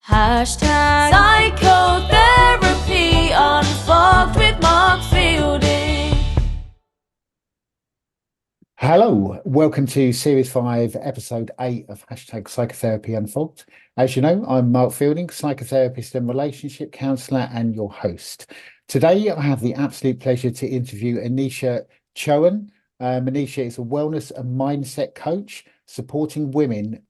Hashtag psychotherapy unfogged with Mark Fielding. Hello, welcome to Series 5, Episode 8 of Hashtag Psychotherapy Unfogged. As you know, I'm Mark Fielding, psychotherapist and relationship counsellor, and your host. Today, I have the absolute pleasure to interview Anisha Chauhan. Anisha is a wellness and mindset coach supporting women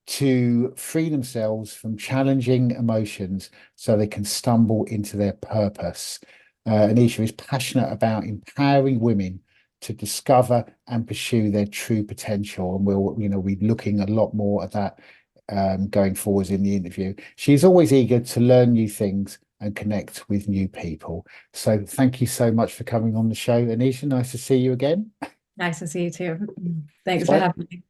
to free themselves from challenging emotions so they can stumble into their purpose. Anisha is passionate about empowering women to discover and pursue their true potential. And we're looking a lot more at that going forwards in the interview. She's always eager to learn new things and connect with new people. So thank you so much for coming on the show, Anisha. Nice to see you again. Nice to see you too. Thanks for So having me.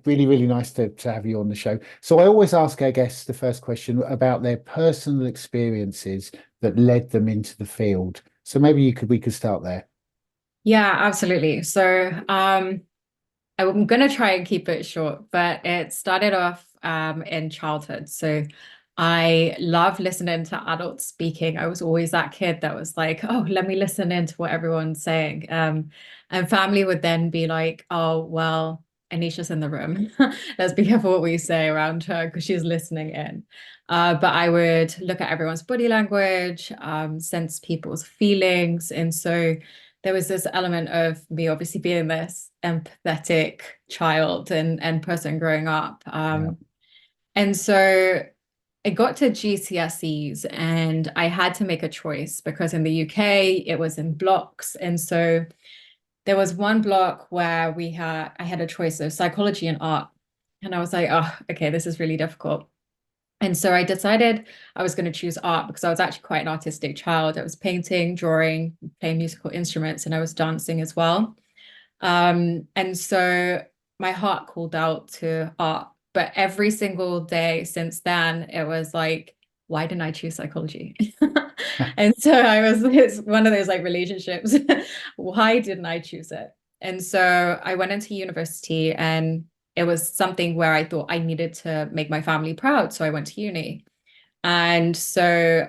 really, really nice to have you on the show. So I always ask our guests the first question about their personal experiences that led them into the field. So maybe we could start there. Yeah, absolutely. So I'm gonna try and keep it short, but it started off in childhood. So I love listening to adults speaking. I was always that kid that was like, oh, let me listen in to what everyone's saying. And family would then be like, oh, well, Anisha's in the room. Let's be careful what we say around her because she's listening in. But I would look at everyone's body language, sense people's feelings. And so there was this element of me obviously being this empathetic child and person growing up. Yeah. And so I got to GCSEs and I had to make a choice because in the UK it was in blocks. And so there was one block where I had a choice of psychology and art. And I was like, oh, okay, this is really difficult. And so I decided I was going to choose art because I was actually quite an artistic child. I was painting, drawing, playing musical instruments, and I was dancing as well. And so my heart called out to art. But every single day since then, it was like, why didn't I choose psychology? And so it's one of those like relationships. Why didn't I choose it? And so I went into university and it was something where I thought I needed to make my family proud. So I went to uni. And so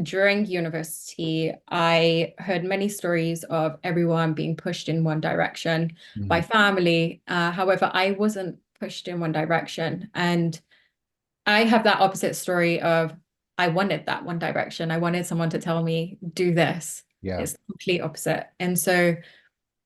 during university, I heard many stories of everyone being pushed in one direction by Mm. family. However, I wasn't pushed in one direction. And I have that opposite story of I wanted that one direction. I wanted someone to tell me, do this. Yeah. It's the complete opposite. And so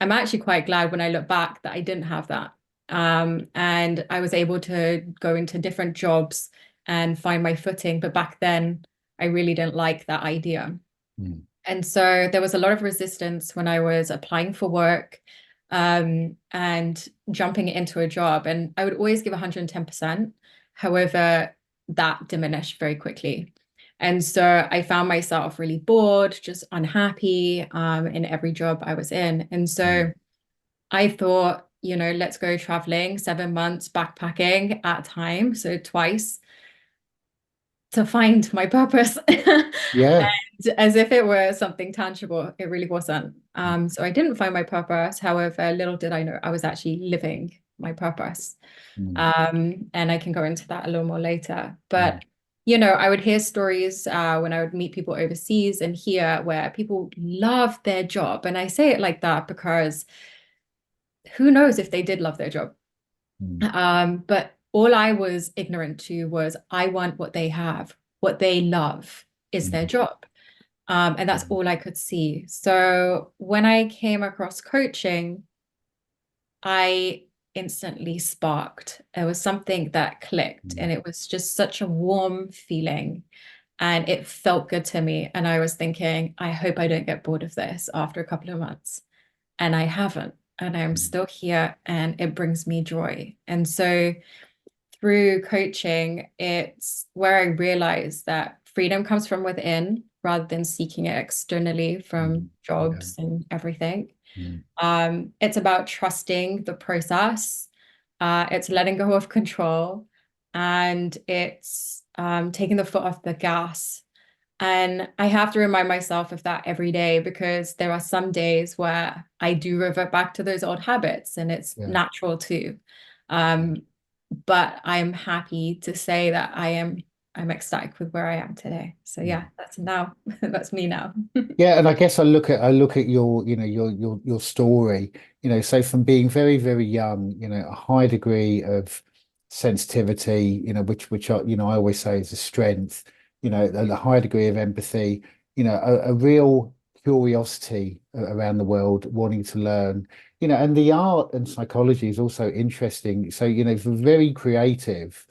I'm actually quite glad when I look back that I didn't have that. And I was able to go into different jobs and find my footing. But back then, I really didn't like that idea. Mm. And so there was a lot of resistance when I was applying for work and jumping into a job. And I would always give 110%. However, that diminished very quickly. And so I found myself really bored, just unhappy in every job I was in. And so Mm. I thought, let's go traveling 7 months backpacking at a time, so twice to find my purpose. Yeah. As if it were something tangible, it really wasn't. So I didn't find my purpose. However, little did I know I was actually living my purpose. Mm. And I can go into that a little more later. Mm. But, I would hear stories when I would meet people overseas and here where people love their job. And I say it like that because who knows if they did love their job. Mm. But all I was ignorant to was I want what they have, what they love is their Mm. job. And that's Mm. all I could see. So when I came across coaching, I instantly sparked. There was something that clicked, Mm. and it was just such a warm feeling. And it felt good to me. And I was thinking, I hope I don't get bored of this after a couple of months. And I haven't. And I'm Mm. still here, and it brings me joy. And so through coaching, it's where I realized that freedom comes from within rather than seeking it externally from Mm. Yeah. jobs and everything. Mm. It's about trusting the process. It's letting go of control, and it's taking the foot off the gas. And I have to remind myself of that every day because there are some days where I do revert back to those old habits, and it's Yeah. natural too. Um, but I'm happy to say that I am I'm ecstatic with where I am today. So yeah, that's now that's me now. Yeah, and I guess I look at your, your story, so from being very, very young, a high degree of sensitivity, which I always say is a strength, a high degree of empathy, a real curiosity around the world, wanting to learn, and the art and psychology is also interesting. So, very creative.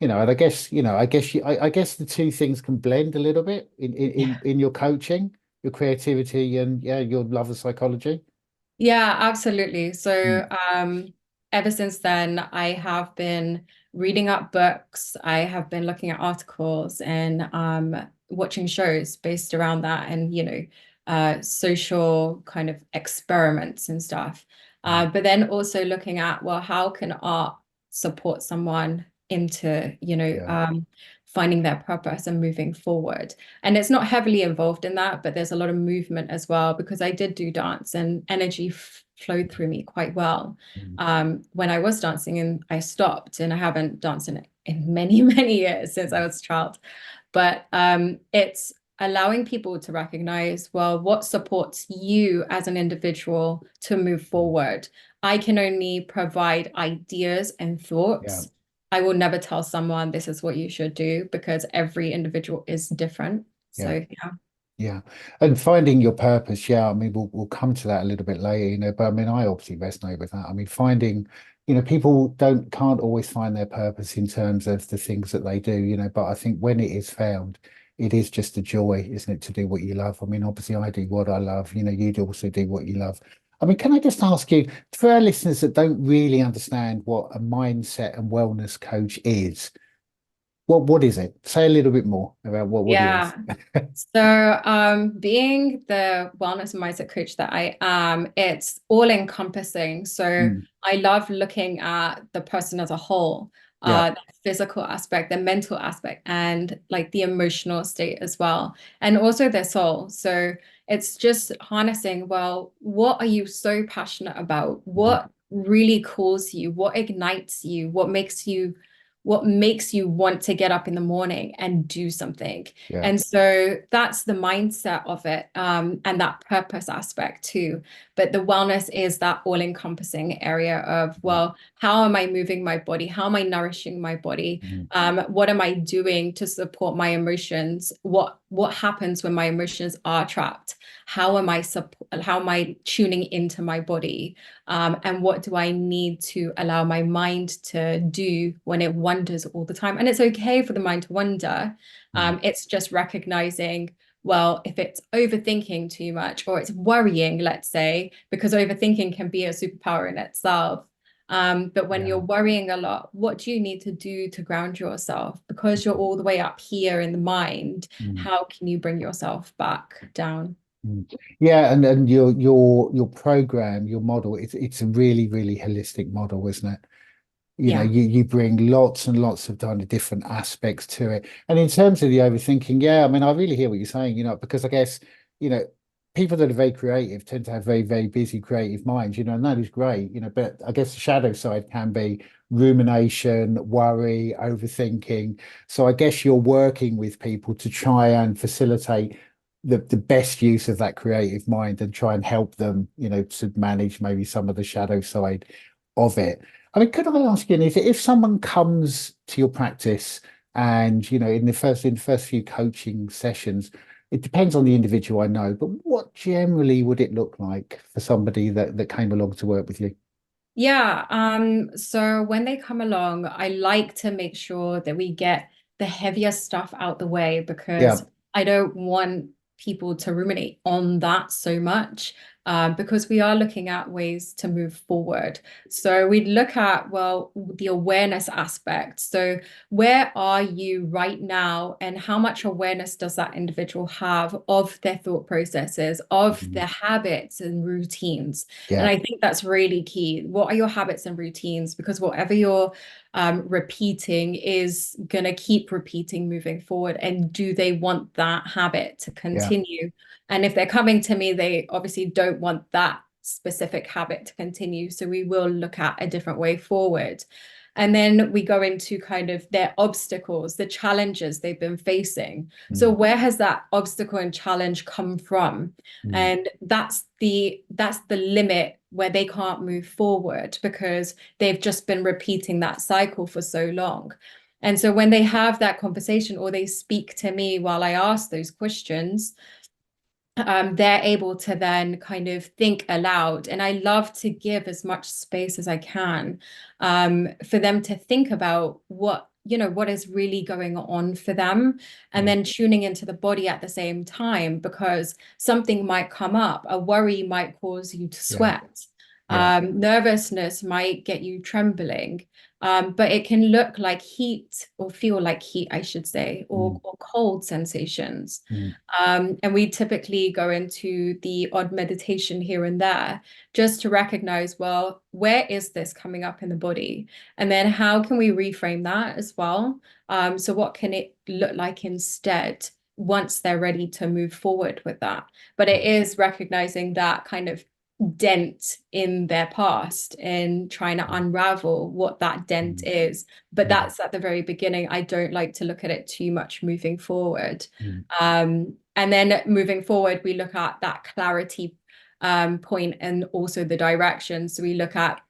And I guess the two things can blend a little bit in your coaching, your creativity and yeah, your love of psychology. Yeah, absolutely. Mm, So, ever since then, I have been reading up books. I have been looking at articles and watching shows based around that, and social kind of experiments and stuff. mm, But then also looking at, well, how can art support someone into, yeah, finding their purpose and moving forward? And it's not heavily involved in that, but there's a lot of movement as well because I did do dance and energy flowed through me quite well. mm, When I was dancing and I stopped, and I haven't danced in many, many years since I was a child. But it's allowing people to recognize, well, what supports you as an individual to move mm, forward. I can only provide ideas and yeah, thoughts. I will never tell someone this is what you should do because every individual is different. yeah. So yeah. Yeah, and finding your purpose. Yeah, I mean, we'll come to that a little bit later, but I mean, I obviously resonate with that. I mean, finding, people can't always find their purpose in terms of the things that they do, but I think when it is found, it is just a joy, isn't it, to do what you love? I mean, obviously, I do what I love. You'd also do what you love. I mean, can I just ask you, for our listeners that don't really understand what a mindset and wellness coach is, what is it? Say a little bit more about what it is. Yeah. So, being the wellness and mindset coach that I am, it's all encompassing. So, Mm, I love looking at the person as a whole, yeah, the physical aspect, the mental aspect, and like the emotional state as well, and also their soul. So, it's just harnessing, well, what are you so passionate about? mm, What really calls you? What ignites you? What makes you want to get up in the morning and do something? yeah. And so that's the mindset of it, and that purpose aspect too. But the wellness is that all-encompassing area of, Mm, well, how am I moving my body? How am I nourishing my body? mm. What am I doing to support my emotions? What happens when my emotions are trapped? How am I tuning into my body? And what do I need to allow my mind to do when it wanders all the time? And it's okay for the mind to wander. Mm, It's just recognizing, well, if it's overthinking too much or it's worrying, let's say, because overthinking can be a superpower in itself. But when you're yeah. worrying a lot, what do you need to do to ground yourself? Because you're all the way up here in the mind, Mm, how can you bring yourself back down? mm. Yeah, and your program, your model, it's a really, really holistic model, isn't it? Yeah. You bring lots and lots of kind of different aspects to it. And in terms of the overthinking, yeah, I mean, I really hear what you're saying, because I guess, you know, people that are very creative tend to have very, very busy creative minds, and that is great, but I guess the shadow side can be rumination, worry, overthinking. So I guess you're working with people to try and facilitate the best use of that creative mind and try and help them, to manage maybe some of the shadow side of it. I mean, could I ask you, if someone comes to your practice and, in the first few coaching sessions, it depends on the individual, I know, but what generally would it look like for somebody that came along to work with you? Yeah, so when they come along, I like to make sure that we get the heavier stuff out the way Yeah. because I don't want people to ruminate on that so much, because we are looking at ways to move forward. So we'd look at, well, the awareness aspect. So where are you right now, and how much awareness does that individual have of their thought processes, of Mhm. their habits and routines? And Yeah. I think that's really key. What are your habits and routines? Because whatever you're repeating is going to keep repeating moving forward. And do they want that habit to Yeah. continue? And if they're coming to me, they obviously don't want that specific habit to continue. So we will look at a different way forward. And then we go into kind of their obstacles, the challenges they've been facing. So where has that obstacle and challenge come from? And that's the limit where they can't move forward because they've just been repeating that cycle for so long. And so when they have that conversation or they speak to me while I ask those questions, they're able to then kind of think aloud. And I love to give as much space as I can for them to think about what is really going on for them, and then tuning into the body at the same time, because something might come up. A worry might cause you to sweat. Nervousness might get you trembling. But it can look like heat, or feel like heat, I should say, or cold sensations. And we typically go into the odd meditation here and there just to recognize, well, where is this coming up in the body? And then how can we reframe that as well? So what can it look like instead once they're ready to move forward with that? But it is recognizing that kind of dent in their past and trying to unravel what that dent is. But that's at the very beginning. I don't like to look at it too much moving forward. And then moving forward, we look at that clarity point and also the direction. So we look at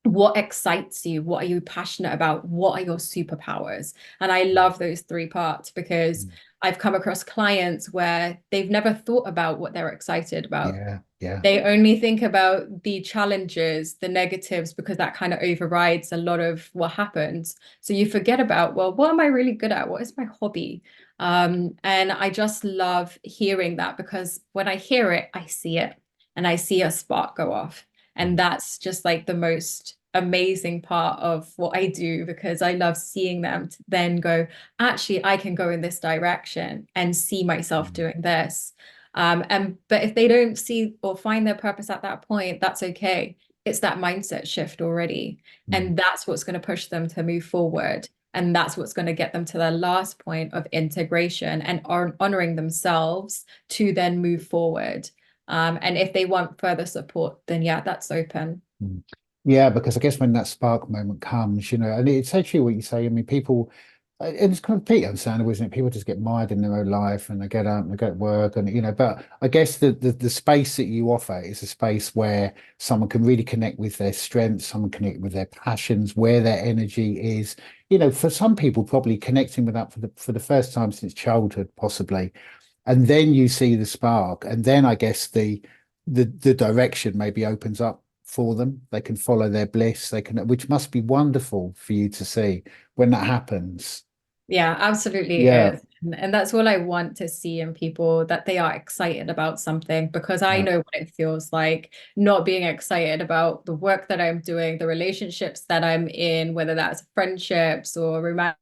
what excites you, what are you passionate about, what are your superpowers? And I love those three parts because I've come across clients where they've never thought about what they're excited about. They only think about the challenges, the negatives, because that kind of overrides a lot of what happens. So you forget about, well, what am I really good at? What is my hobby? And I just love hearing that, because when I hear it, I see it, and I see a spark go off. And that's just like the most amazing part of what I do, because I love seeing them then go, actually, I can go in this direction and see myself doing this. But if they don't see or find their purpose at that point, that's okay. It's that mindset shift already. And that's what's going to push them to move forward. And that's what's going to get them to their last point of integration and honoring themselves to then move forward. And if they want further support, then yeah, that's open. Yeah, because I guess when that spark moment comes, and it's actually what you say. I mean, people, and it's completely understandable, isn't it? People just get mired in their own life and they get out and they go to work, and but I guess the space that you offer is a space where someone can really connect with their strengths, someone connect with their passions, where their energy is. For some people, probably connecting with that for the first time since childhood, possibly. And then you see the spark, and then I guess the direction maybe opens up for them. They can follow their bliss. Which must be wonderful for you to see when that happens. Yeah, absolutely is. And that's all I want to see in people, that they are excited about something, because I know what it feels like not being excited about the work that I'm doing, the relationships that I'm in, whether that's friendships or romantic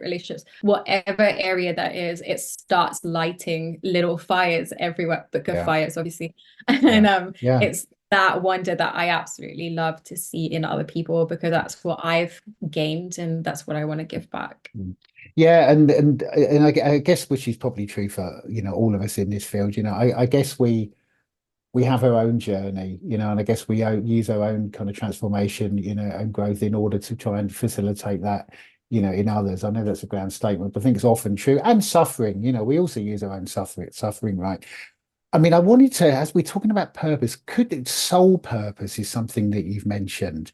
relationships, whatever area that is, it starts lighting little fires everywhere, but good fires, obviously. And it's that wonder that I absolutely love to see in other people, because that's what I've gained and that's what I want to give back. Yeah, and I guess, which is probably true for all of us in this field. I guess we have our own journey, and I guess we use our own kind of transformation, and growth in order to try and facilitate that, in others. I know that's a grand statement, but I think it's often true. And suffering, we also use our own suffering, right? I mean, I wanted to, as we're talking about purpose, soul purpose is something that you've mentioned.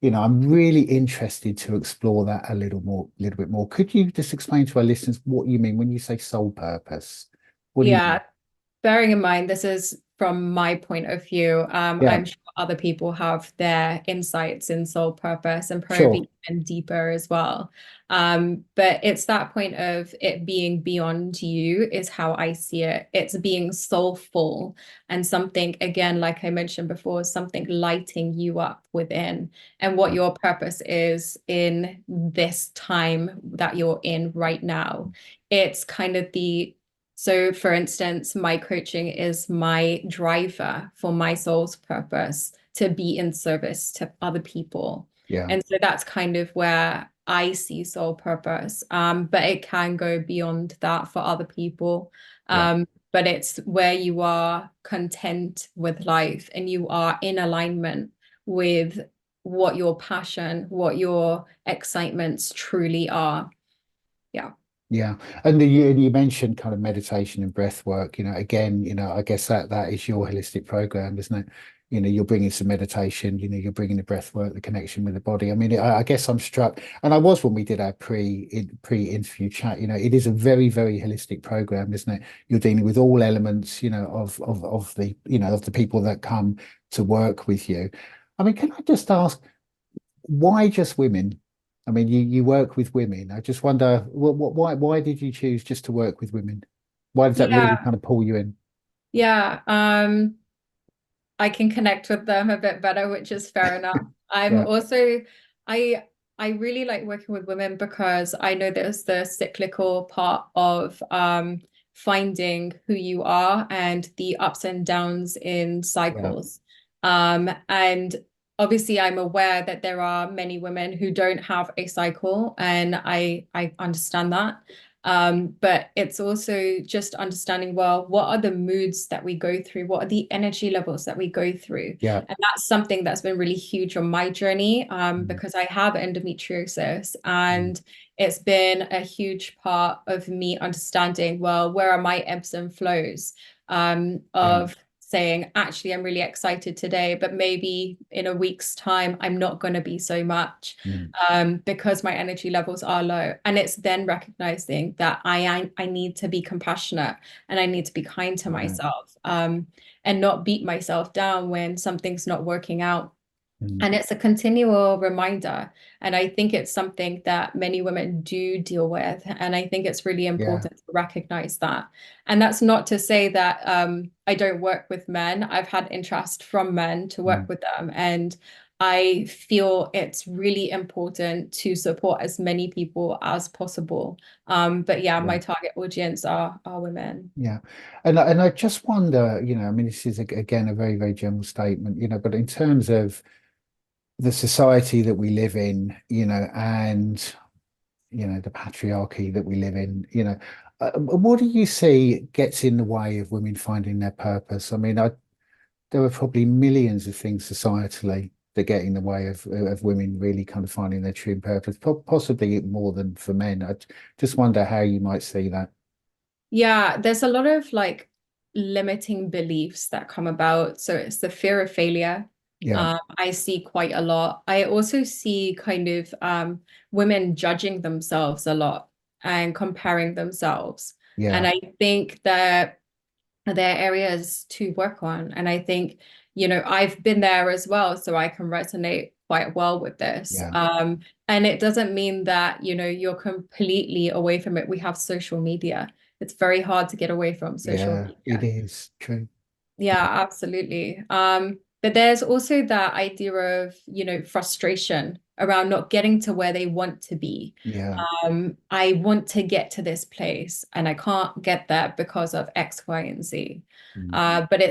I'm really interested to explore that a little bit more. Could you just explain to our listeners what you mean when you say soul purpose? What do you mean? Bearing in mind, this is from my point of view. I'm sure other people have their insights in soul purpose and probably even deeper as well. But it's that point of it being beyond you is how I see it. It's being soulful and something, again, like I mentioned before, something lighting you up within, and what your purpose is in this time that you're in right now. It's kind of so for instance, my coaching is my driver for my soul's purpose, to be in service to other people. And so that's kind of where I see soul purpose. But it can go beyond that for other people. But it's where you are content with life and you are in alignment with what your passion, what your excitements truly are. Yeah. Yeah, and you mentioned kind of meditation and breath work. Again, I guess that is your holistic program, isn't it? You're bringing some meditation. You're bringing the breath work, the connection with the body. I mean, I guess I'm struck, and I was when we did our pre-interview chat. It is a very, very holistic program, isn't it? You're dealing with all elements, of the of the people that come to work with you. I mean, can I just ask, why just women? I mean, you work with women. I just wonder, why did you choose just to work with women? Why does that really Yeah. kind of pull you in? Yeah. I can connect with them a bit better, which is fair enough. I'm Yeah, also I I really like working with women because I know there's the cyclical part of finding who you are and the ups and downs in yeah, cycles. And obviously I'm aware that there are many women who don't have a cycle, and I understand that. But it's also just understanding, well, what are the moods that we go through? What are the energy levels that we go through? yeah, And that's something that's been really huge on my journey, mm, because I have endometriosis, mm, and it's been a huge part of me understanding, well, where are my ebbs and flows, yeah, of saying, actually, I'm really excited today, but maybe in a week's time, I'm not going to be so much, mm, because my energy levels are low. And it's then recognizing that I need to be compassionate, and I need to be kind to yeah, myself, and not beat myself down when something's not working out. mm, And it's a continual reminder. And I think it's something that many women do deal with. And I think it's really yeah, important to recognize that. And that's not to say that I don't work with men. I've had interest from men to work mm, with them. And I feel it's really important to support as many people as possible. But yeah, yeah, my target audience are women. yeah. And I just wonder, I mean, this is again a very, very general statement, but in terms of the society that we live in, and the patriarchy that we live in, what do you see gets in the way of women finding their purpose? I mean, there are probably millions of things societally that get in the way of women really kind of finding their true purpose, possibly more than for men. I just wonder how you might see that. Yeah, there's a lot of like limiting beliefs that come about. So it's the fear of failure. Yeah, I see quite a lot. I also see kind of women judging themselves a lot and comparing themselves. And yeah, I think that there are areas to work on. And I think, I've been there as well, so I can resonate quite well with this. yeah, And it doesn't mean that, you're completely away from it. We have social media. It's very hard to get away from social yeah. It media. is true. Yeah, absolutely. But there's also that idea of, frustration around not getting to where they want to be. Yeah, I want to get to this place and I can't get there because of X, Y, and Z. mm, But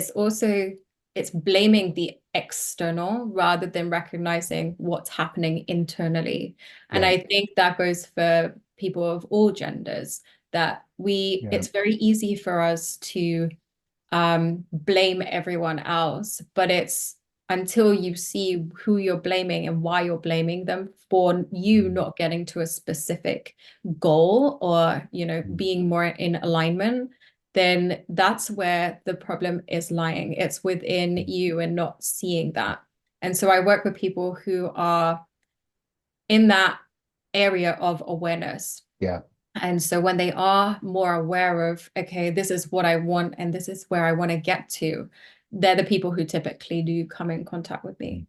it's blaming the external rather than recognizing what's happening internally. And yeah, I think that goes for people of all genders, that yeah, it's very easy for us to blame everyone else, but it's until you see who you're blaming and why you're blaming them for you mm, not getting to a specific goal, or mm, being more in alignment, then that's where the problem is lying. It's within mm, you and not seeing that. And so I work with people who are in that area of awareness. yeah. And so when they are more aware of, okay, this is what I want and this is where I want to get to, they're the people who typically do come in contact with me.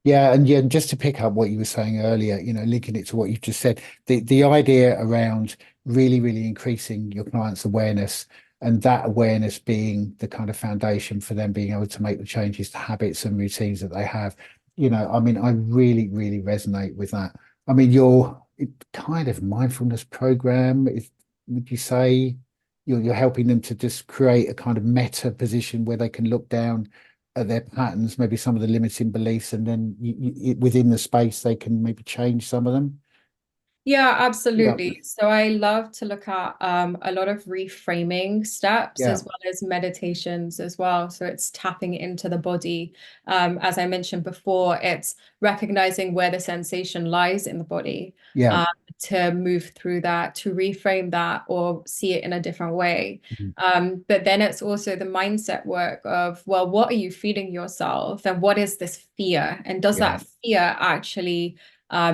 Yeah, and just to pick up what you were saying earlier, linking it to what you've just said, the idea around really, really increasing your clients' awareness, and that awareness being the kind of foundation for them being able to make the changes to habits and routines that they have. I mean, I really, really resonate with that. I mean, your kind of mindfulness program, would you say you're helping them to just create a kind of meta position where they can look down at their patterns, maybe some of the limiting beliefs, and then within the space they can maybe change some of them. Yeah, Yeah, absolutely. So I love to look at a lot of reframing steps yeah, as well as meditations as well. So it's tapping into the body. As I mentioned before, it's recognizing where the sensation lies in the body, yeah, um, to move through that, to reframe that, or see it in a different way. mhm, But then it's also the mindset work of, well, what are you feeding yourself, and what is this fear? And does yeah, that fear actually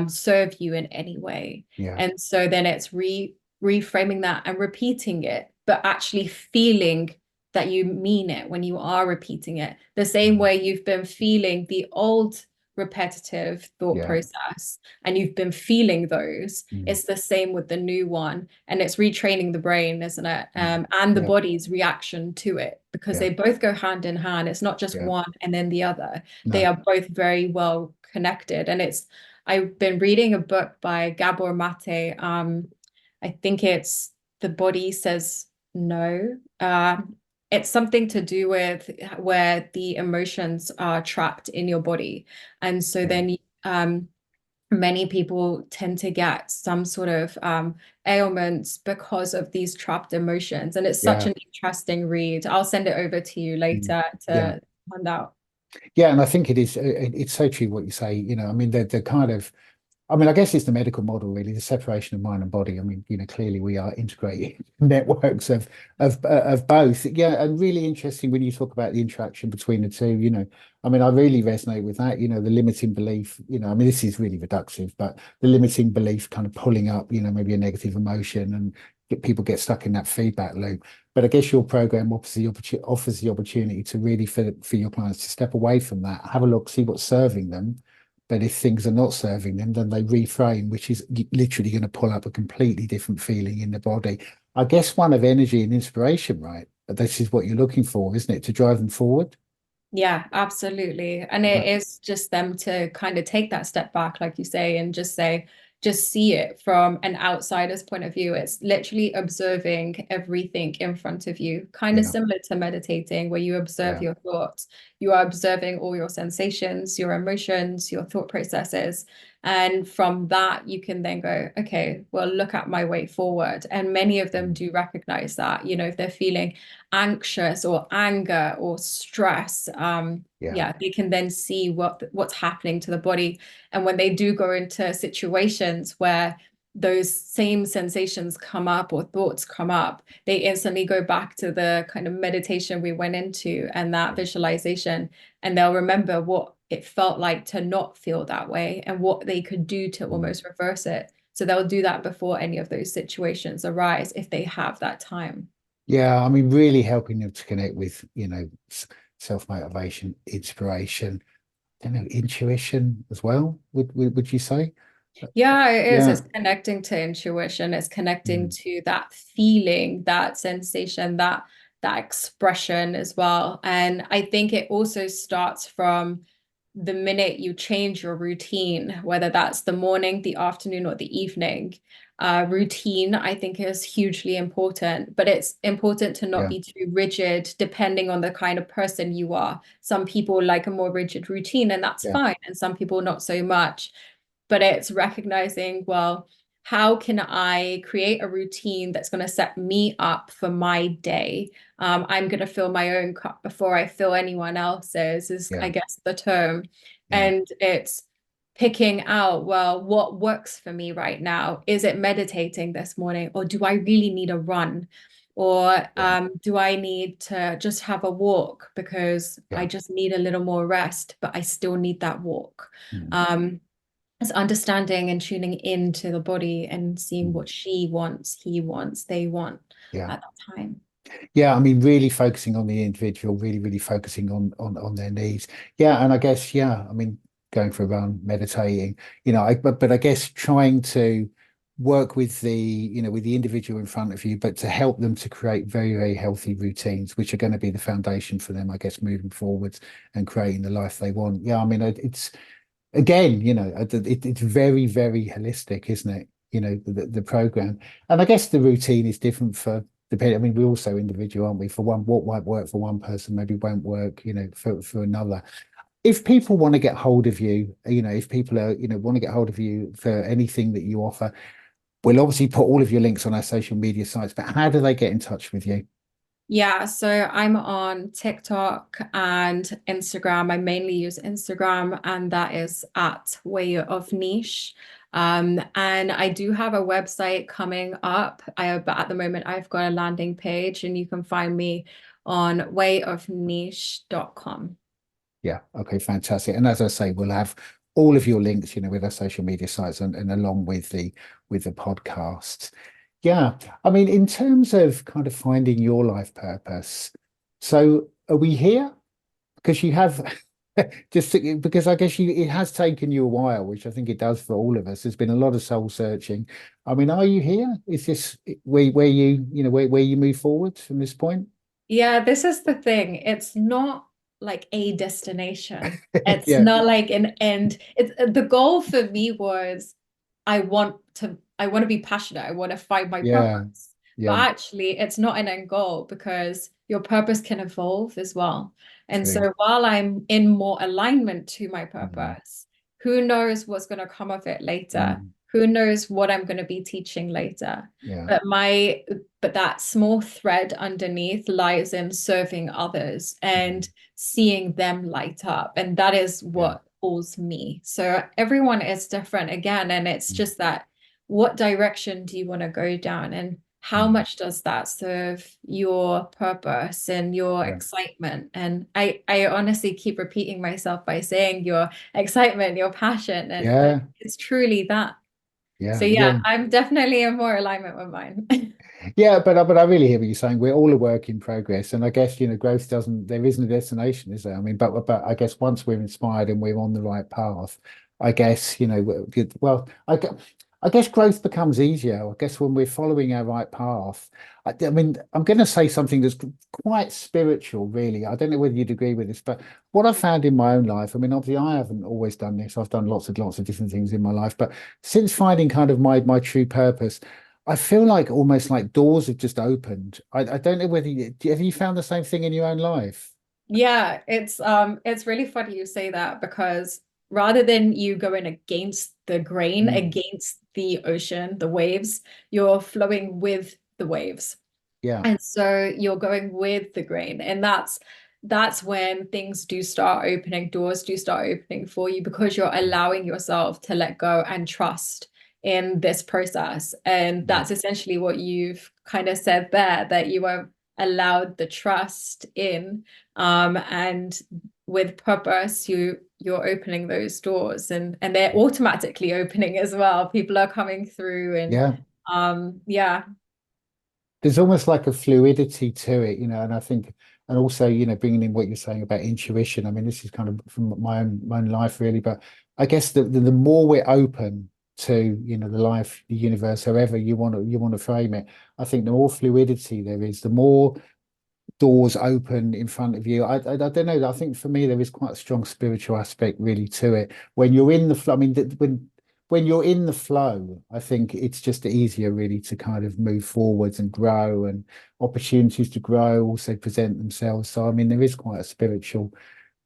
serve you in any way? yeah, And so then it's reframing that and repeating it, but actually feeling that you mean it when you are repeating it. The same mm, way you've been feeling the old repetitive thought yeah, process and you've been feeling those, mm, it's the same with the new one. And it's retraining the brain, isn't it? mm, And the yeah, body's reaction to it, because yeah, they both go hand in hand. It's not just yeah, one and then the other. They no, are both very well connected. And it's I've been reading a book by Gabor Mate. I think it's The Body Says No. It's something to do with where the emotions are trapped in your body. And so yeah, then many people tend to get some sort of ailments because of these trapped emotions. And it's such yeah, an interesting read. I'll send it over to you mm, later yeah. to find out. Yeah, and I think it is. It's so true what you say. I mean, the kind of. I mean, I guess it's the medical model, really, the separation of mind and body. I mean, clearly we are integrated networks of both. Yeah, and really interesting when you talk about the interaction between the two. I mean, I really resonate with that. The limiting belief. I mean, this is really reductive, but the limiting belief kind of pulling up. Maybe a negative emotion and people get stuck in that feedback loop. But I guess your program offers the opportunity to really for your clients to step away from that, have a look, see what's serving them. But if things are not serving them, then they reframe, which is literally going to pull up a completely different feeling in the body. I guess one of energy and inspiration, right? This is what you're looking for, isn't it? To drive them forward. Yeah, absolutely. And it But is just them to kind of take that step back, like you say, and just see it from an outsider's point of view. It's literally observing everything in front of you, kind of yeah, similar to meditating, where you observe yeah, your thoughts. You are observing all your sensations, your emotions, your thought processes. And from that, you can then go, okay, well, look at my way forward. And many of them mm, do recognize that, if they're feeling anxious or anger or stress, yeah, yeah, they can then see what's happening to the body. And when they do go into situations where those same sensations come up or thoughts come up, they instantly go back to the kind of meditation we went into and that visualization, and they'll remember what it felt like to not feel that way and what they could do to mm. almost reverse it. So they'll do that before any of those situations arise if they have that time. Yeah. I mean, really helping them to connect with, self-motivation, inspiration, intuition as well. Would you say? Yeah, it is. Yeah. It's connecting to intuition. It's connecting Mm, to that feeling, that sensation, that expression as well. And I think it also starts from the minute you change your routine, whether that's the morning, the afternoon, or the evening. Routine, I think, is hugely important, but it's important to not yeah. be too rigid depending on the kind of person you are. Some people like a more rigid routine, and that's Yeah. fine, and some people not so much. But it's recognizing, well, how can I create a routine that's going to set me up for my day? I'm going to fill my own cup before I fill anyone else's, is Yeah. I guess the term. Yeah. And it's picking out, well, what works for me right now? Is it meditating this morning, or do I really need a run? Or Yeah. do I need to just have a walk because I Yeah. just need a little more rest, but I still need that walk? Mm, Um, it's understanding and tuning into the body and seeing mm, what she wants, he wants, they want yeah. at that time. Yeah, I mean, really focusing on the individual, really focusing on their needs. Yeah, and I guess, yeah, I mean, going for a run, meditating, but I guess trying to work with the individual in front of you, but to help them to create very healthy routines, which are going to be the foundation for them, I guess, moving forwards and creating the life they want. Yeah, I mean, it's again, it's very holistic, isn't it? The program, and I guess the routine is different for depending. I mean, we're also individual, aren't we? For one, what might work for one person maybe won't work, for another. If people want to get hold of you, if people are, want to get hold of you for anything that you offer, We'll obviously put all of your links on our social media sites, but how do they get in touch with you? Yeah, so I'm on TikTok and Instagram. I mainly use Instagram, and that is at Way of Niche. And I do have a website coming up. But at the moment, I've got a landing page, and you can find me on wayofniche.com. Yeah. Okay. Fantastic. And as I say, we'll have all of your links, with our social media sites and along with the podcast. Yeah. I mean, in terms of kind of finding your life purpose, so are we here? Because you have because I guess it has taken you a while, which I think it does for all of us. There's been a lot of soul searching. I mean, are you here? Is this where where you move forward from this point? Yeah, this is the thing. It's not like a destination. It's Yeah. not like an end. It's the goal for me was I want to be passionate. I want to find my Yeah. purpose. But Yeah. actually, it's not an end goal because your purpose can evolve as well. And True. so while I'm in more alignment to my Mm, purpose, who knows what's going to come of it later? mm, Who knows what I'm going to be teaching later? yeah. But my but that small thread underneath lies in serving others Mm, and seeing them light up. And that is yeah. what pulls me. So everyone is different again. And it's Mm, just that what direction do you want to go down? And how mm, much does that serve your purpose and your yeah. excitement? And I honestly keep repeating myself by saying your excitement, your passion, and Yeah. it's truly that. So Yeah. yeah, Yeah. I'm definitely in more alignment with mine. Yeah, but I really hear what you're saying. We're all a work in progress, and I guess growth doesn't. There isn't a destination, is there? I mean, but I guess once we're inspired and we're on the right path, I guess well, I guess growth becomes easier. I guess when we're following our right path. I mean, I'm going to say something that's quite spiritual, really. I don't know whether you'd agree with this, but what I found in my own life. I mean, obviously, I haven't always done this. I've done lots of different things in my life, but since finding kind of my true purpose. I feel like almost like doors have just opened. I don't know whether have you found the same thing in your own life? Yeah, it's really funny you say that because rather than you going against the grain, Mm, against the ocean, the waves, you're flowing with the waves. yeah, And so you're going with the grain. And that's when things do start opening, doors do start opening for you because you're allowing yourself to let go and trust in this process. And yeah, that's essentially what you've kind of said there, that you have allowed the trust in. And with purpose, you're opening those doors and they're automatically opening as well. People are coming through and yeah. yeah. There's almost like a fluidity to it, and I think, and also, bringing in what you're saying about intuition. I mean, this is kind of from my own life, really, but I guess the more we're open to, the life, the universe, however you want to frame it, I think the more fluidity there is, the more doors open in front of you. I don't know. I think for me there is quite a strong spiritual aspect really to it. When you're in the flow, I mean, when you're in the flow, I think it's just easier really to kind of move forwards and grow, and opportunities to grow also present themselves. So I mean, there is quite a spiritual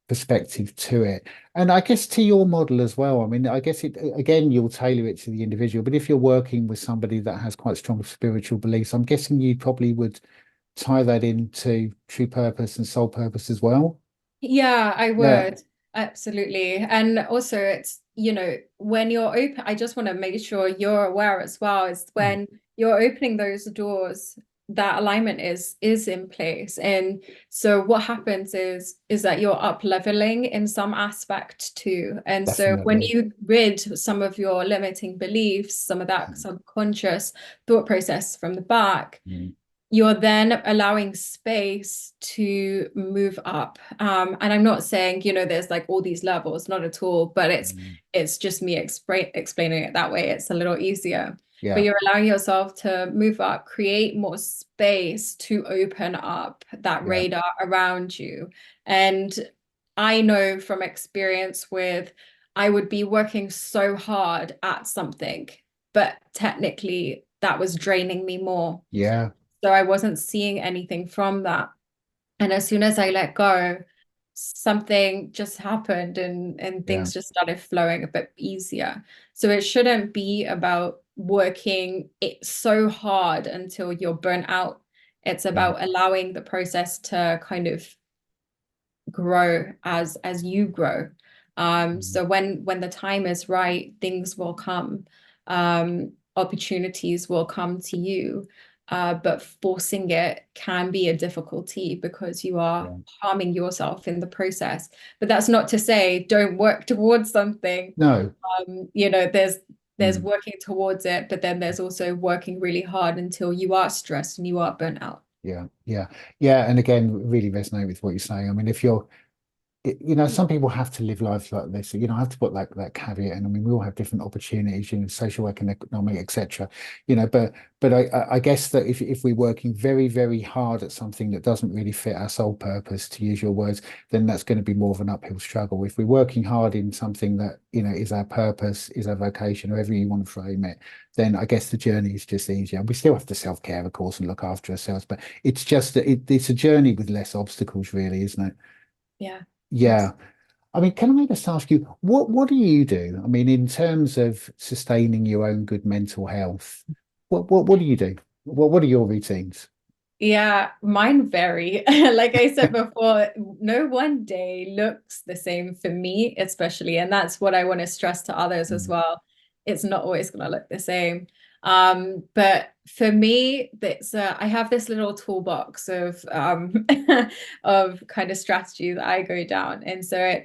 perspective to it. And I guess to your model as well. I mean, I guess it again, you'll tailor it to the individual, but if you're working with somebody that has quite strong spiritual beliefs, I'm guessing you probably would tie that into true purpose and soul purpose as well. Yeah, I Yeah. would. Absolutely. And also it's, when you're open, I just want to make sure you're aware as well, is Mm. when you're opening those doors, that alignment is in place. And so what happens is that you're up leveling in some aspect too. And so when Definitely. you rid some of your limiting beliefs, some of that Mm, subconscious thought process from the back, mm, you're then allowing space to move up. And I'm not saying, there's like all these levels, not at all, but mm. it's just me explaining it that way. It's a little easier. But Yeah. you're allowing yourself to move up, create more space to open up that Yeah. radar around you. And I know from experience with, I would be working so hard at something, but technically that was draining me more. Yeah. So I wasn't seeing anything from that. And as soon as I let go, something just happened and Yeah. things just started flowing a bit easier. So it shouldn't be about working it so hard until you're burnt out. It's about allowing the process to kind of grow as you grow. So when the time is right, things will come. Opportunities will come to you. But forcing it can be a difficulty because you are harming yourself in the process. But that's not to say don't work towards something. No. You know, there's working towards it, but then there's also working really hard until you are stressed and you are burnt out. Yeah. And again, really resonate with what you're saying. I mean, if you're some people have to live lives like this. I have to put that caveat in. I mean, we all have different opportunities, social, economic, etc. But I guess that if we're working very, very hard at something that doesn't really fit our sole purpose, to use your words, then that's going to be more of an uphill struggle. If we're working hard in something that, is our purpose, is our vocation, however you want to frame it, then I guess the journey is just easier. We still have to self-care, of course, and look after ourselves, but it's just that it's a journey with less obstacles, really, isn't it? Yeah. Yeah. I mean, can I just ask you, what do you do? I mean, in terms of sustaining your own good mental health, what do you do? What are your routines? Yeah, mine vary. Like I said before, no one day looks the same for me, especially, and that's what I want to stress to others as well. It's not always going to look the same. But for me, that's I have this little toolbox of of kind of strategy that I go down, and so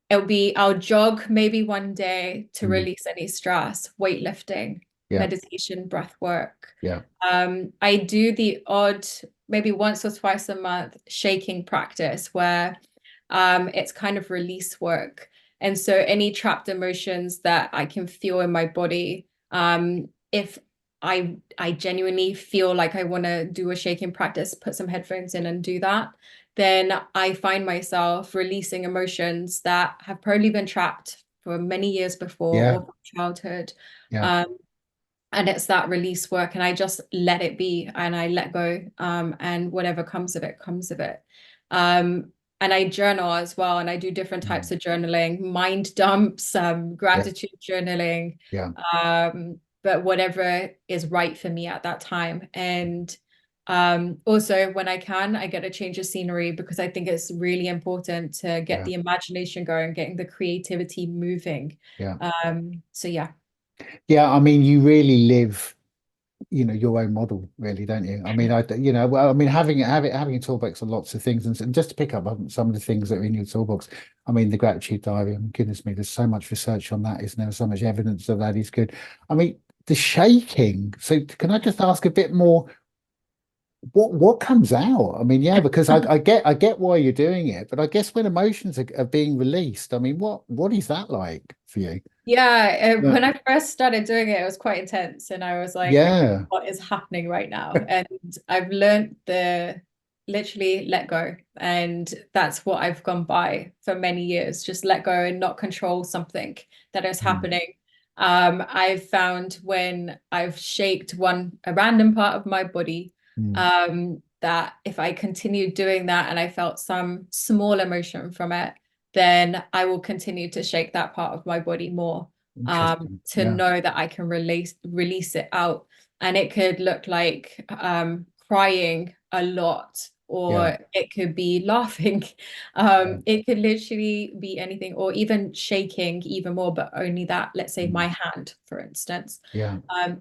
it'll be I'll jog maybe one day to release any stress, weightlifting, meditation, breath work. Yeah. I do the odd, maybe once or twice a month, shaking practice where it's kind of release work. And so any trapped emotions that I can feel in my body, if I genuinely feel like I want to do a shaking practice, put some headphones in and do that, then I find myself releasing emotions that have probably been trapped for many years before Yeah. or from childhood. Yeah. And it's that release work, and I just let it be and I let go, and whatever comes of it comes of it. And I journal as well, and I do different types of journaling, mind dumps, gratitude journaling, Yeah. but whatever is right for me at that time. And also when I can, I get a change of scenery because I think it's really important to get the imagination going, getting the creativity moving. Yeah. So yeah. Yeah. I mean, you really live, your own model, really, don't you? I mean, well, I mean, having a toolbox on lots of things, and just to pick up on some of the things that are in your toolbox. I mean, the gratitude diary. I mean, goodness me, there's so much research on that, isn't there? So much evidence of that is good. I mean, the shaking. So, can I just ask a bit more? What comes out? I mean, yeah, because I get why you're doing it, but I guess when emotions are being released, I mean, what is that like for you? Yeah, Yeah. when I first started doing it, it was quite intense, and I was like, okay, Yeah. what is happening right now? And I've learned the literally let go, and that's what I've gone by for many years. Just let go and not control something that is happening. I've found when I've shaked a random part of my body, that if I continue doing that and I felt some small emotion from it, then I will continue to shake that part of my body more, Interesting. to know that I can release it out. And it could look like crying a lot, or it could be laughing. It could literally be anything, or even shaking even more, but only that, let's say my hand, for instance. Yeah.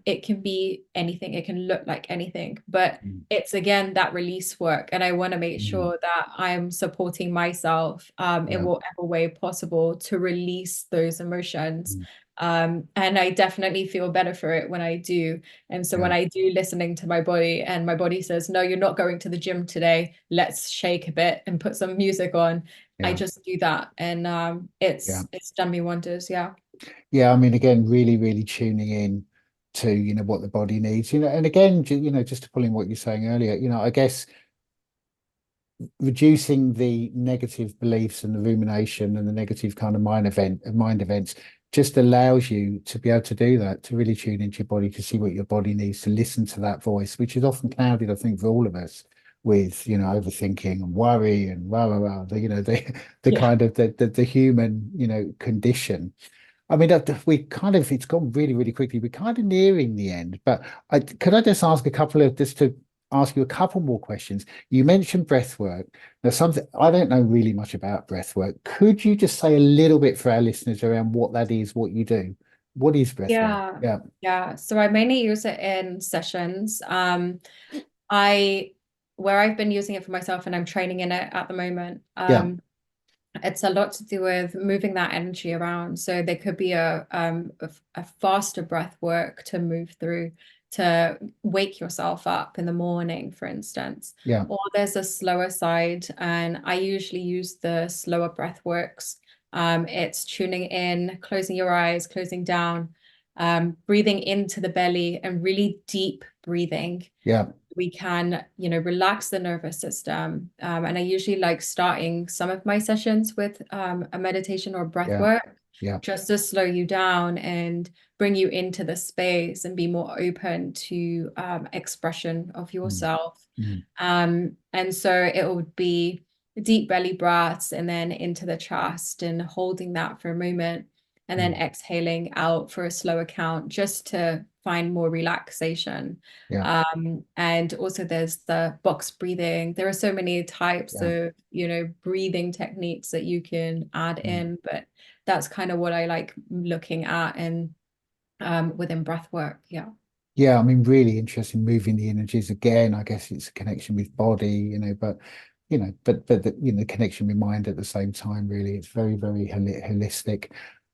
It can be anything, it can look like anything, but it's again that release work, and I want to make sure that I'm supporting myself in whatever way possible to release those emotions. And I definitely feel better for it when I do. And so when I do listening to my body, and my body says, no, you're not going to the gym today, let's shake a bit and put some music on, I just do that, and it's done me wonders. Yeah, I mean, again, really, really tuning in to, what the body needs, and again, just to pull in what you're saying earlier, I guess reducing the negative beliefs and the rumination and the negative kind of mind events just allows you to be able to do that, to really tune into your body, to see what your body needs, to listen to that voice, which is often clouded, I think, for all of us with, overthinking and worry and rah, rah, rah, the kind of the human, condition. I mean, it's gone really, really quickly. We're kind of nearing the end, but could I just ask just to ask you a couple more questions? You mentioned breath work. Now, something I don't know really much about breath work. Could you just say a little bit for our listeners around what that is, what you do? What is breath work? Yeah, Yeah, yeah. So I mainly use it in sessions. I where I've been using it for myself and I'm training in it at the moment. yeah, It's a lot to do with moving that energy around. So there could be a faster breath work to move through to wake yourself up in the morning, for instance. yeah, Or there's a slower side, and I usually use the slower breath works. It's tuning in, closing your eyes, closing down, breathing into the belly, and really deep breathing. yeah, We can, relax the nervous system. And I usually like starting some of my sessions with a meditation or breath yeah, work, yeah, just to slow you down and bring you into the space and be more open to expression of mm, yourself. mm, And so it would be deep belly breaths and then into the chest and holding that for a moment and then mm, exhaling out for a slower count just to find more relaxation. yeah, And also there's the box breathing. There are so many types yeah. of, breathing techniques that you can add Mm. in, but that's kind of what I like looking at and within breath work. Yeah. Yeah, I mean, really interesting moving the energies again. I guess it's a connection with body, but the connection with mind at the same time. Really, it's very, very holistic.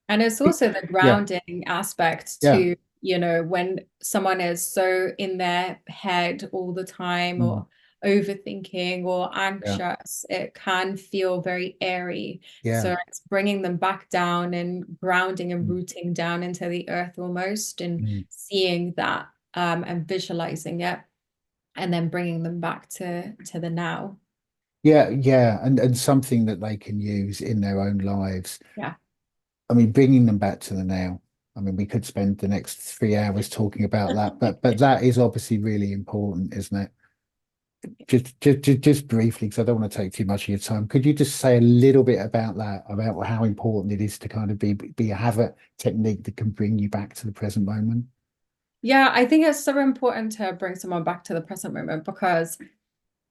And it's also the Yeah, grounding aspect yeah, to, when someone is so in their head all the time mm, or overthinking or yeah, anxious, it can feel very airy. yeah, So it's bringing them back down and grounding and mm, rooting down into the earth almost and mm. seeing that and visualizing it and then bringing them back to the now. Yeah, yeah, and something that they can use in their own lives. Yeah. I mean, bringing them back to the now. I mean, we could spend the next 3 hours talking about that, but that is obviously really important, isn't it? Just briefly, because I don't want to take too much of your time. Could you just say a little bit about that, about how important it is to kind of have a technique that can bring you back to the present moment? Yeah, I think it's so important to bring someone back to the present moment because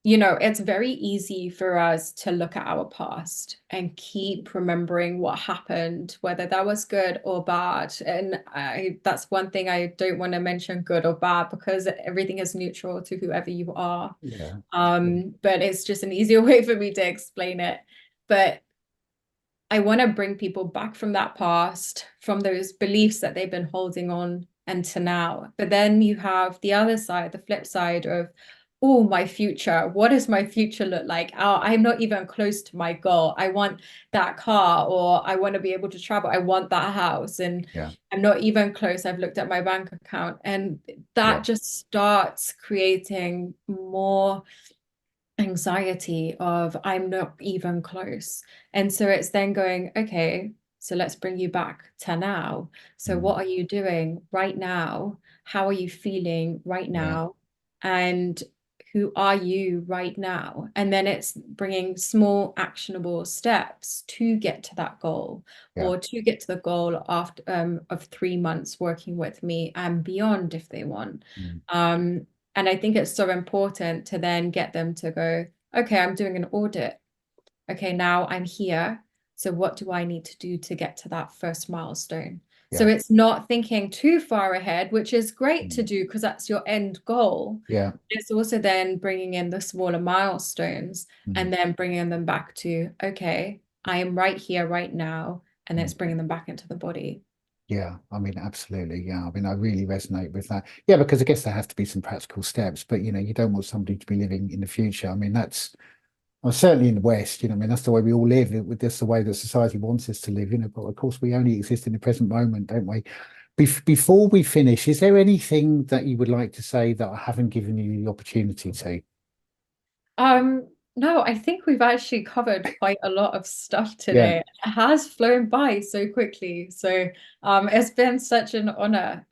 it's very easy for us to look at our past and keep remembering what happened, whether that was good or bad. And that's one thing I don't want to mention good or bad because everything is neutral to whoever you are. Yeah. But it's just an easier way for me to explain it. But I want to bring people back from that past, from those beliefs that they've been holding on and to now. But then you have the other side, the flip side of, oh, my future. What does my future look like? Oh, I'm not even close to my goal. I want that car, or I want to be able to travel. I want that house. And Yeah. I'm not even close. I've looked at my bank account. And Yeah. that just starts creating more anxiety of I'm not even close. And so it's then going, okay, so let's bring you back to now. So Mm, what are you doing right now? How are you feeling right yeah. now? And who are you right now? And then it's bringing small actionable steps to get to that goal Yeah. or to get to the goal after of 3 months working with me and beyond if they want. Mm, And I think it's so important to then get them to go, okay, I'm doing an audit. Okay, now I'm here. So what do I need to do to get to that first milestone? So yeah. it's not thinking too far ahead, which is great to Mm, do because that's your end goal. yeah. It's also then bringing in the smaller milestones Mm, and then bringing them back to, okay, I am right here, right now. And mm. it's bringing them back into the body. Yeah, I mean, absolutely. Yeah, I mean, I really resonate with that. Yeah, because I guess there have to be some practical steps, but you don't want somebody to be living in the future. I mean, well, certainly in the West, I mean, that's the way we all live. That's the way that society wants us to live, but of course we only exist in the present moment, don't we? Before we finish, is there anything that you would like to say that I haven't given you the opportunity to? Um, No, I think we've actually covered quite a lot of stuff Yeah, today. It has flown by so quickly. So it's been such an honor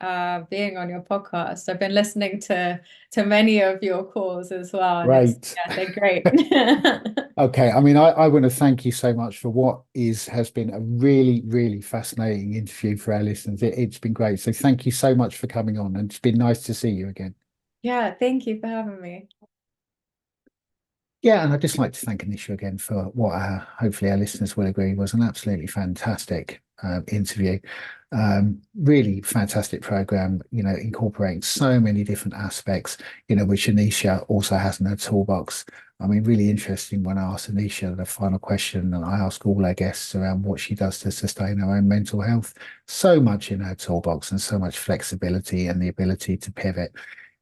being on your podcast. I've been listening to many of your calls as well, and it's great. yeah, they're great. Okay, I mean, I want to thank you so much for what has been a really, really fascinating interview for our listeners. It's been great. So thank you so much for coming on, and it's been nice to see you again. Yeah, thank you for having me. Yeah, and I'd just like to thank Anisha again for what hopefully our listeners will agree was an absolutely fantastic interview. Really fantastic program, incorporating so many different aspects, which Anisha also has in her toolbox. I mean, really interesting when I asked Anisha the final question, and I ask all our guests around what she does to sustain her own mental health. So much in her toolbox and so much flexibility and the ability to pivot.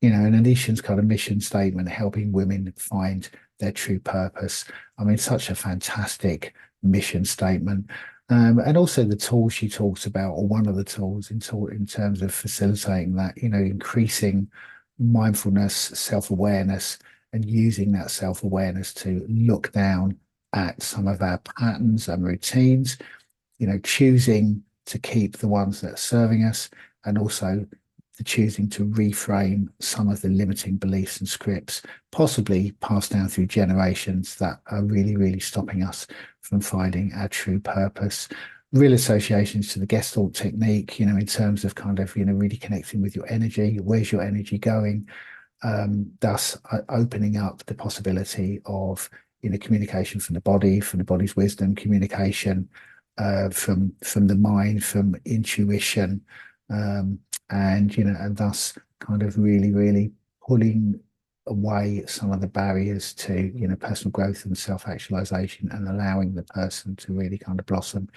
And Anisha's kind of mission statement, helping women find their true purpose. I mean, such a fantastic mission statement. And also the tools she talks about, or one of the tools in terms of facilitating that, increasing mindfulness, self-awareness, and using that self-awareness to look down at some of our patterns and routines, choosing to keep the ones that are serving us, and also the choosing to reframe some of the limiting beliefs and scripts, possibly passed down through generations, that are really, really stopping us from finding our true purpose. Real associations to the Gestalt technique, in terms of kind of, really connecting with your energy. Where's your energy going? Thus opening up the possibility of communication from the body's wisdom, communication from the mind, from intuition, and thus kind of really, really pulling away some of the barriers to personal growth and self-actualization, and allowing the person to really kind of blossom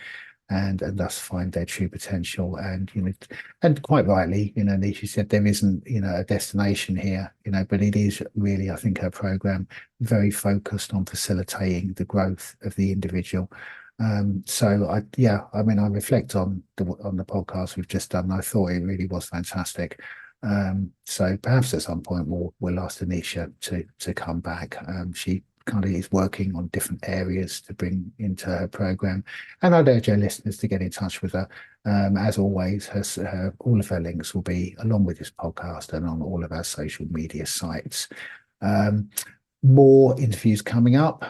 and thus find their true potential. And quite rightly, Nisha said there isn't, a destination here, but it is really, I think, her program very focused on facilitating the growth of the individual. So I mean, I reflect on the podcast we've just done. I thought it really was fantastic. So perhaps at some point we'll ask Anisha to come back. She kind of is working on different areas to bring into her program, and I'd urge our listeners to get in touch with her. As always, all of her links will be along with this podcast and on all of our social media sites. Um, More interviews coming up.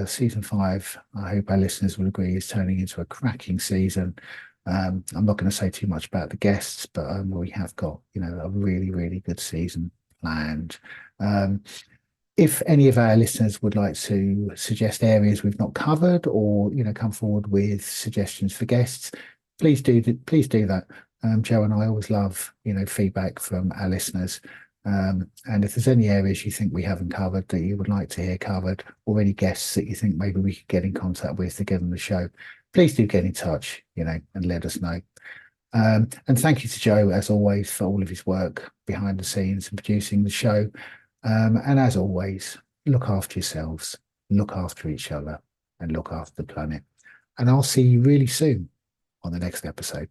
Season 5, I hope our listeners will agree, is turning into a cracking season. I'm not going to say too much about the guests, but we have got, a really, really good season planned. If any of our listeners would like to suggest areas we've not covered, or come forward with suggestions for guests, please do that. Joe and I always love feedback from our listeners. And if there's any areas you think we haven't covered that you would like to hear covered, or any guests that you think maybe we could get in contact with to get on the show, please do get in touch, and let us know. And thank you to Joe, as always, for all of his work behind the scenes and producing the show. And as always, look after yourselves, look after each other, and look after the planet. And I'll see you really soon on the next episode.